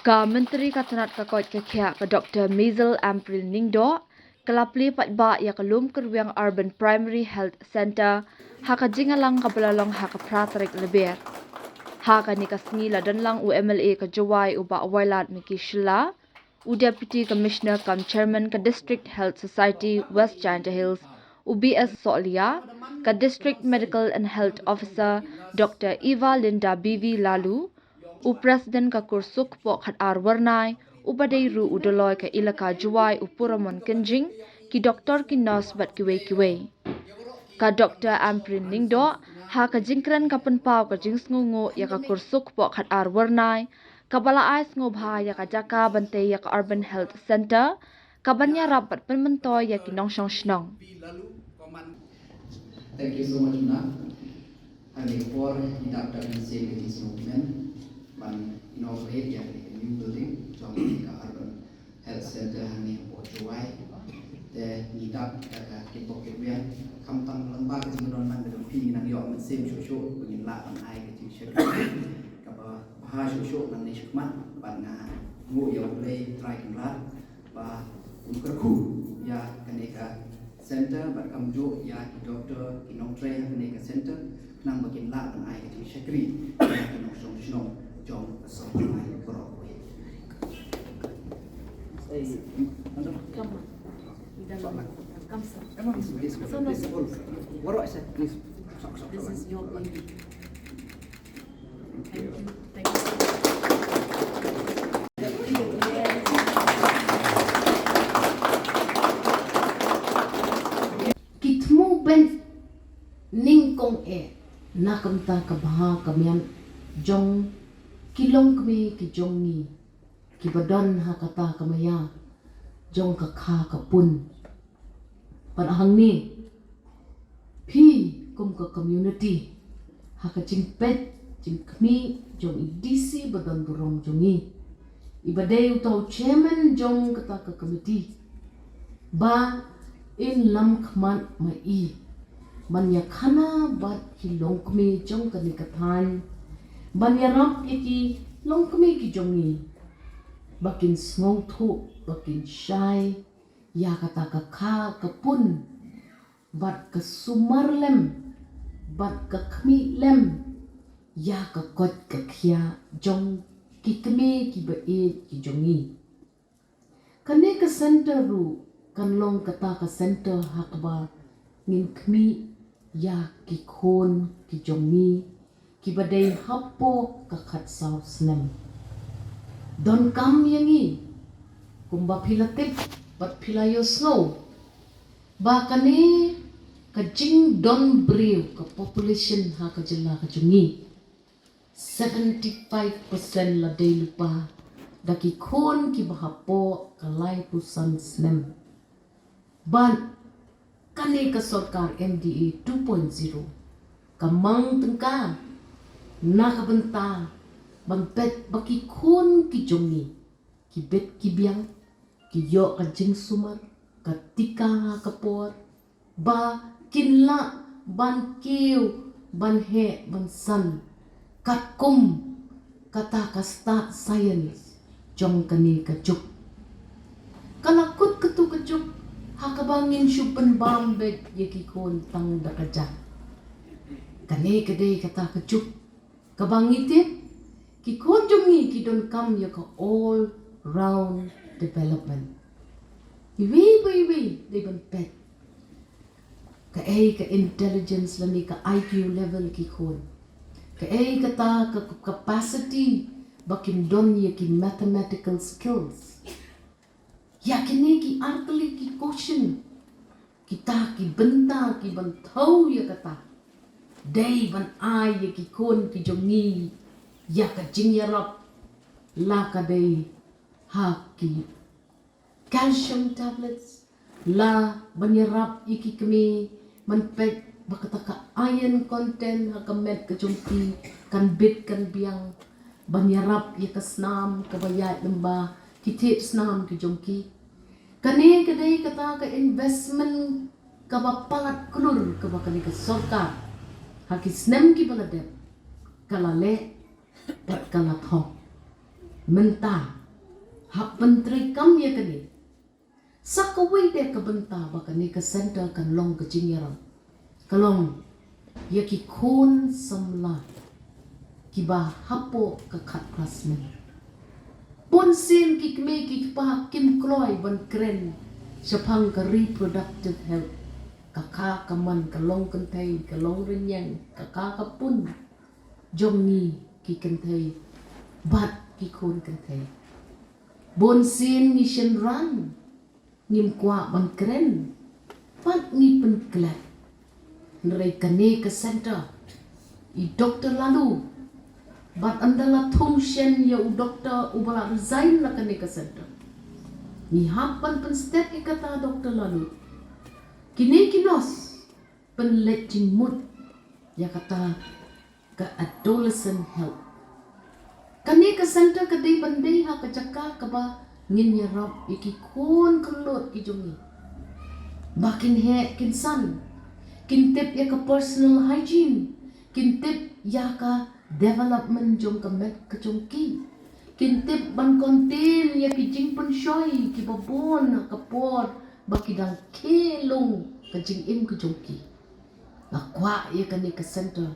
Ka Menteri Katanat Kakot Kekia ka Dr. Ampareen Lyngdoh kalapli patba ya ka Loomkyrwiang Urban Primary Health Center haka jingalang ka belalong haka pratarik leber. Haka ni ka snila danlang UMLA ka Jawai uba awailat miki Syllad, Deputy Commissioner kam Chairman ka District Health Society West Giant Hills, UBS Solia, ka District Medical and Health Officer Dr. Eva Linda BV Lalu, President ka Kursuk po khat arwarnai, Badeiru udoloy ka ilaka Jawai Puramon Kenjing, ki Dr. ki nurse bat kiwe. Ka Dr. Ampareen Lyngdoh ha ka jingkran ka penpau ka jingsngungu ya ka Kursuk po khat arwarnai, ka balaai ngobha ya ka jaka bante ya ka Urban Health Center, ka banya rapat penmentoy ya ki nongsong shnong. Thank you so much, Muna. And before introduction saying this movement, one inaugurate a new building, Loomkyrwiang Urban Health Center, Hani Jawai. The nidap Loomkyrwiang, Kampang Lembag, Zimunon Man, the Ping and York, same show, when lap and I get you share. Kapa Hash show and Nishman, but now move your play, try and run, but Umkerku, Ya Kaneka Center, but come jo ya Dr. Inauguration Kaneka Center, nang bagian lap and I get you share. Snow, John, so I Broadway. Come on. Come, sir. Come on, please. So, no, sir. What do I say? Please. This is your baby. Thank you. Thank you. Kitmu ben ning kong nakamta kabaha kamian jong kilong kami ki jong ni ki badon hakata kamaya jong kakha kapun panahang ni pi kum ka community haka pet jing kami jong DC badon burong jongi ibadai utau chairman jong kata ka committee ba in lam khman mai manya khana bat ki longkmi jong kanikathan banyarap iki longkmi ki jongi bakin sngow thu bakin shai ya kata ka kha kapun bat ka sumar lem bat ka khmi lem ya ka kot ka khia jong ki kmi ki ba ki jongi kane ka center ru kan long kata ka center hakba ngin khmi ya ki khon ki jongi ki badai happo ka khat saw snem don kam yangi kumba philatip bat philayo snow ba kane ka jing don brew ka population ha ka jilla ka jungi 75% la dei lupa daki khon ki bahappo ka lai pusan snem ban kane ka sarkar MDA 2.0 kamang tengka nakabenta bangpet baki khon ki jongi ki bet ki biang ki yo ka jing sumar ka tika ka por ba kinla ban keu ban he ban san kat kum kata ka start science jong kani ka juk kalakut ketu ka juk hakabangin syupen bambet yaki kon tang dakaja kane kadai kata ka juk kabangite ki konjongi ki don kam ya ka all round development iwi de ban pet ka ka intelligence lani ka IQ level ki kon ka kata ka capacity bakin don ya ki mathematical skills ya kini ki artli ki question kita ki benta ki ban thau ya kata day ban ai ya ki kon ki jongi ya ka jing ya rap la ka day ha ki calcium tablets la ban ya rap iki kami man pet bakata ka iron content ha ka met ka jongki kan bit kan biang ban ya rap ya ka snam ka bayat lamba ki tip snam ki jongki kani kadai kata ka investment ka bapalat kulur ka bakali ka sarkar haki snem ki baladep kalale pat kalat ho Mentah. Hak pentri kam ya kani. Sakawai dia ke bentah bakani ke center kan long ke jingyarang. Kalong ya ki kon samla. Ki ba hapo ke kat klasmen. Pon sin ki kme ki pa kim kloy ban kren. Sepang ke reproductive health. Kakak kaman kalong kentai kalong renyang kakak kapun. Jongi ki kentai. Bat ki kon kentai. Bon sin ni shen ran. Ngim kwa ban kren. Pat ni pen klat. Nerai kane ke center. I doktor lalu. Bat andala thum shen ya u doktor ubala resign la kane ke center. Ni hapan pen step ikata doktor lalu. Kini kinos pen letting mood. Ya kata ke adolescent health. Kani ke center ke day bandai ha ke cakap ke ba ngin ya rab iki kon kelot ki jongi. Bakin he kin san. Kin tip ya ke personal hygiene. Kin tip ya ke development jong ke med ke jongki. Kin tip ban konten ya ki jing pen shoy ki babon ke pot baki dang kelong ke jing im ke jongki. Nakwa ya kani ke center.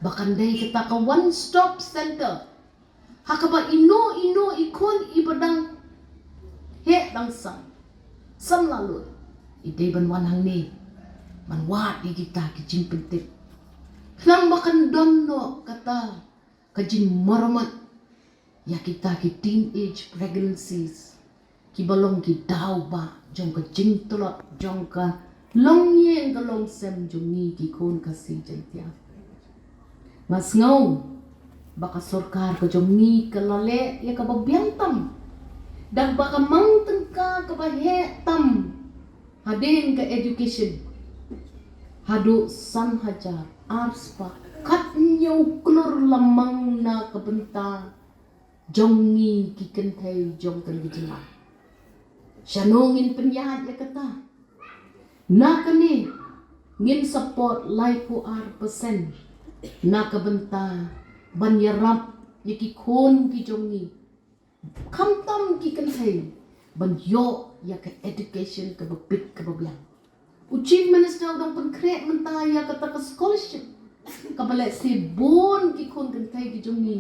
Bakan day kita ke one stop center. Hakaba ino ikon ibadang he dang sam lalu ide ban wan hang ni man wat di kita ki jing pentit nang bakan donno kata ka jing marmat ya kita ki teenage pregnancies ki balong ki daw ba jong ka jing tolot jong ka long yeng ka long sem jong ni ki kon ka si jentia mas ngau baka sorkar ka jong ni ka lale ya ka babiang tam dan baka mang tengka ka bahe tam hadin ka education hadu san hajar ars pa kat nyau klur lamang na ka benta jong ni ki kentai jong kan gijela shanongin penyahat ya kata na kani ngin support life % na ka benta ban yarap yaki kon ki jongi kam tam ki kanthai ban yo ya ka education ka bit ka babiang chief minister dong pen krek menta ya kata ka scholarship ka bale si bon ki kon kanthai ki jongi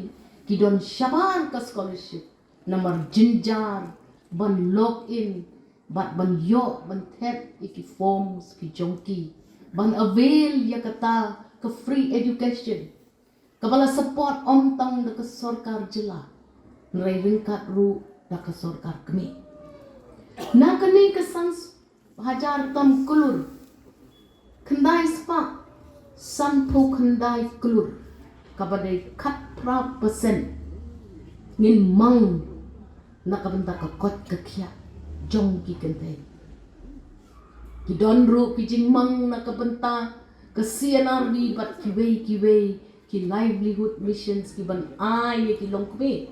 ki don shabar ka scholarship namar jinjar ban log in ban yo ban tap iki forms ki jongi ban avail ya kata ka free education Kepala support om tang da ke sorkar jela. Nerai ringkat ru da ke sorkar kami. Na kani ke sans hajar tam kulur. Kendai spa. Sanpo kendai kulur. Kabadai kat pra persen. Ngin mang. Na kabenta ke kot ke kia. Jong ki kentai. Ki don ru ki jing mang na kabenta. Ke CNRD bat kiwei. Ki livelihood missions ki ban ay ki long kwe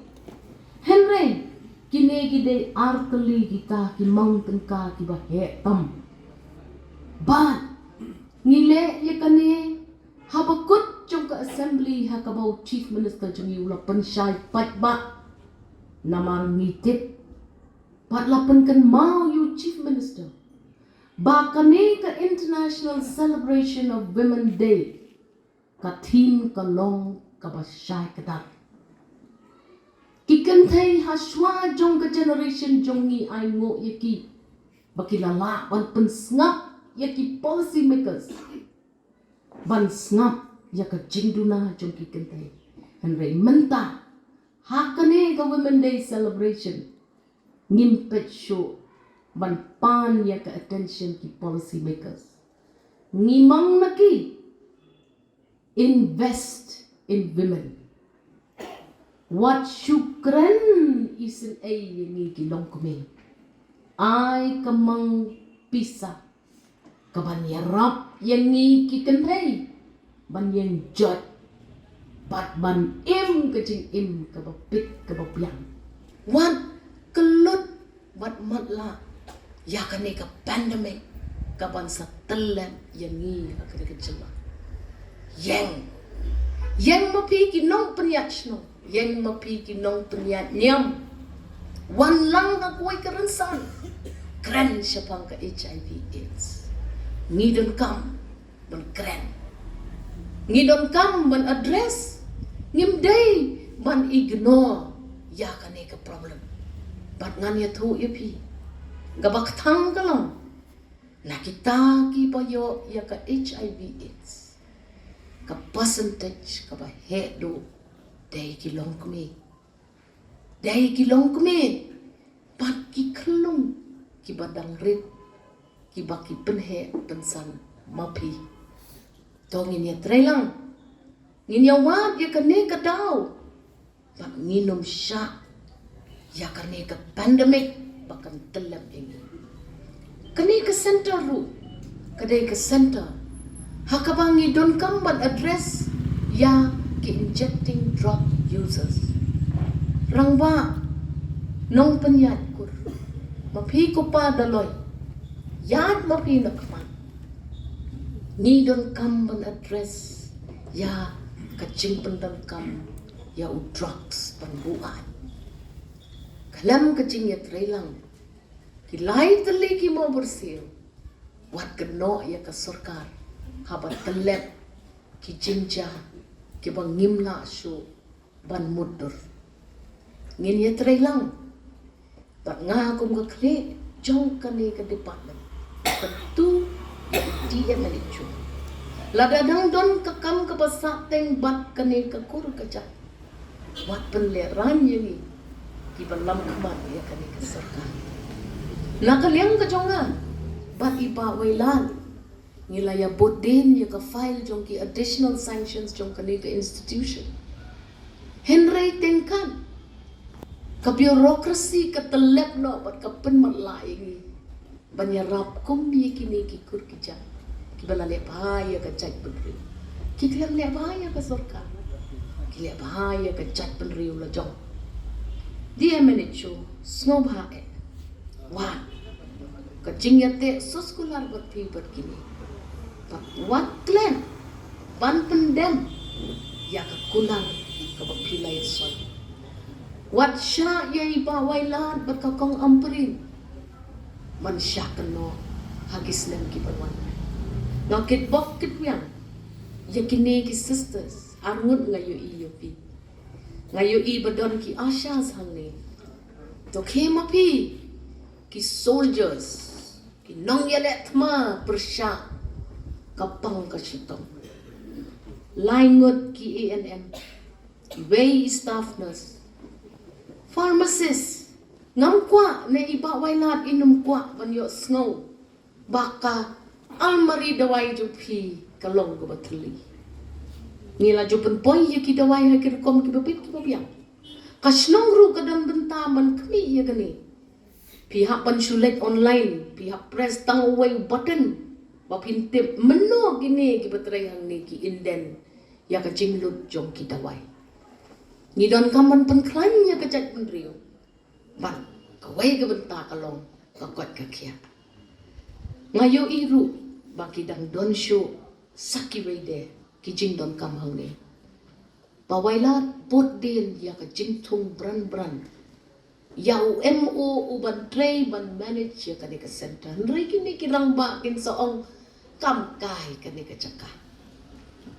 henry kine ki de artli kita ki mountain ka ki ba he tam ba ngile ye kane habakut jong ka assembly ha ka bau chief minister jong yu la panshai pat ba namar ngitip pat la pen kan mau you chief minister ba kane ka international celebration of women day ka theme ka long ka basyai ka dat ki kanthai haswa jong ka generation jong ni ai ngo yaki bakilala ban pen snap yaki policy makers ban snap ya ka jingduna jong ki kanthai henry menta hakane ka women day celebration ngimpet show ban pan ya ka attention ki policy makers ngimang naki invest in women. What syukran isin ay ni kilong kumi. Ay kamang pisa. Kabanyarap yang ni kikentay. Banyang jot. Bat ban im kajing im kabapit kabapyang. What kelut bat matla. Yakane ka pandemic. Kaban sa telan yang ni akadikajala. Yang mapi kinong penyachno yang mapi kinong tunyat nyam wan lang akwai kerensan keren siapang ke HIV AIDS ngidon kam ban keren ngidon kam ban address ngimdai ban ignore ya kane ke problem bat ngan ya thu ipi gabak thang kalang na kita ki payo ya ka HIV AIDS ka percentage ka ba hedo dai ki long kami pat ki klung ki badang rit ki baki penhe pensan mapi tongin ya trelang ngin ya wat ya kane ka daw pat nginom syak ya kane ka pandemic bakan telap ini kane ka center ru kadai ka center hakabangi don kambat address ya ki injecting drug users rangba nong penyat kur mapi ko pa daloy yat mapi nakman ni don kamban address ya kacing pendam kam ya u drugs panbuan kalam kacing ya trailang ki lai tali ki mo bersih wat keno ya ka sarkar habat telep ki jinja ki bangimla shu ban mudur ngin ya trailang tak nga kum ka kle jong kane ka department tentu ya dia manager ladadang don ka kam ka basak teng bat kane ka kur ka ja wat penleran ye ni ki balam khamat ya kane ka sarkar nakaliang ka jonga bat iba wailan ngilaya bodin ya ka file jong ki additional sanctions jong kane ka institution henry tengkan ka bureaucracy ka telep no bat ka penmalai ni banyarap kum ye kini ki kur ki ja ki balale bahaya ka chat penri ki kliang le bahaya ka sarkar ki le bahaya ka chat penri ula jong dia manager snobha e wa ka jingyate soskular bat pi bat kini but what clan ban pendem ya ka kulang ka bapilay soy wat sya ya iba wailan bat ka kong Ampareen man sya kano hagis lem ki balwan ngakit bok kitwiang ya kini ki sisters arngut ngayo iyo pi ngayo i badon ki ashas hangni to khema pi ki soldiers ki nong yalet ma persya kapang ka sitong laingot ki ANM way staff nurse pharmacist ngam kwa ne iba wailat inum kwa banyo snow baka almari dawai jupi kalong ko batli nila jupen boy ye ki dawai ha ki kom ki bapit ki babiang kasnong ru kadam bentaman kami ya gani pihak pensulit online pihak press tang away button bapintip meno gini ki batrai hang ni ki inden ya ka jinglut jong ki dawai ni don kaman penklaim ya ka jat penriu ban kawai ka benta kalong ka kot ka kia ngayo iru baki dang don show saki wede ki jing don kam hang ni pawaila pot din ya ka jing thung bran ya UMO uban tray ban manage ya ka ni ka center nri kini ki rangba kin soong kam kai ka ni ka chaka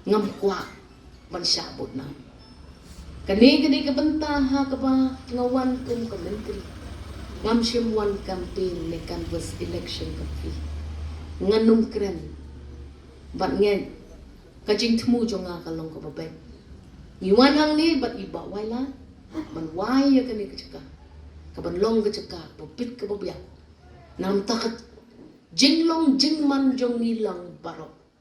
ngam kwa ban syabut na kani ka benta ha ka ba ngawan kum ka menteri ngam simwan campaign ne canvas election ka fi nganum kren bat ngen ka jing thmu jonga ka long ka ba bai ngiwan hang ni bat iba waila ban wai ya ka ni ka chaka ka ban long ka chaka ba pit ka ba bia nam takat jinglong jingman jong ni lang barok